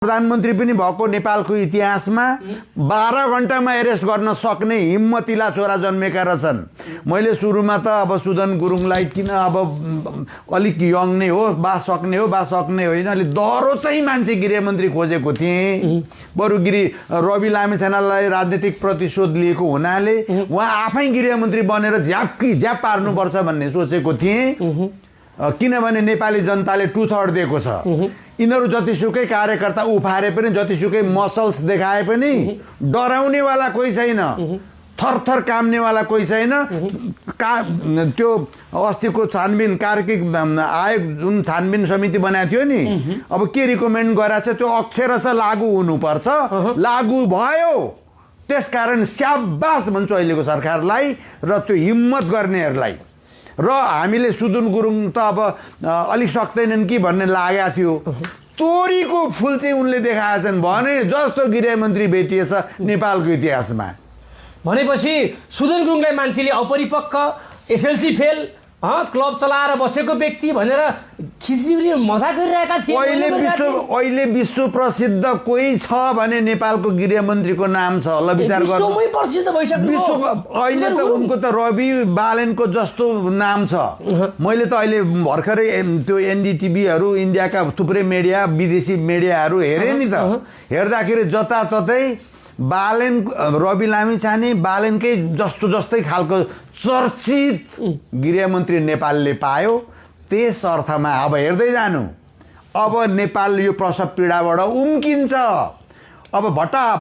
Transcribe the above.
प्रधानमन्त्री पनि भएको नेपालको इतिहासमा 12 घण्टामा एरेस्ट गर्न सक्ने हिम्मतिला छोरा जन्मेका रहेछन्। मैले सुरुमा त अब सुदन गुरुङलाई किन अब अलिक यङ नै हो बा सक्ने होइन अलि दह्रो चाहिँ मान्छे गृहमन्त्री खोजेको थिएँ। बरु रवि लामिछानेलाई राजनीतिक प्रतिशोध लिएको हुनाले उहाँ आफै गृहमन्त्री बनेर झ्याप पार्नुपर्छ भन्ने सोचेको थिएँ। किनभने नेपाली जनताले 2/3 दिएको छ। यिनीहरू जतिसुकै कार्यकर्ता उफारे पनि जतिसुकै मसल्स देखाए पनि डराउनेवाला कोही छैन, थरथर काम्नेवाला कोही छैन। त्यो अस्तिको छानबिन कार्किक आयोग जुन छानबिन समिति बनाएको थियो नि, अब के रिकमेन्ड गराएको छ त्यो अक्षरशः लागू हुनुपर्छ। लागू भयो, त्यसकारण स्याबास भन्छु अहिलेको सरकारलाई र त्यो हिम्मत गर्नेहरूलाई। र हामीले सुदन गुरुङ त अब अलिक सक्दैनन् कि भन्ने लागेको थियो। तोरीको फुल चाहिँ उनले देखाएछन् भने जस्तो गृहमन्त्री भेटिएछ नेपालको इतिहासमा। भनेपछि सुदन गुरुङलाई मान्छेले अपरिपक्व, एसएलसी फेल, क्लब चलाएर बसेको व्यक्ति भनेर खिचडीले मजा गरिरहेका थिए। अहिले विश्व प्रसिद्ध कोही छ भने नेपालको गृहमन्त्रीको नाम छ। ल विचार गर्नु, विश्वमै प्रसिद्ध भइसक्यो। अहिले त उनको त रवि बालेनको जस्तो नाम छ। मैले त अहिले भर्खरै त्यो एनडीटीभीहरू इन्डियाका थुप्रै मिडिया विदेशी मिडियाहरू हेरेँ नि त। हेर्दाखेरि जताततै बालेन रवि लामिछाने बालेनकै जस्तै खालको चर्चित गृहमन्त्री नेपालले पायो। त्यस अर्थमा अब हेर्दै जानु, अब नेपाल यो प्रसव पीडाबाट उम्किन्छ। अब भट्टा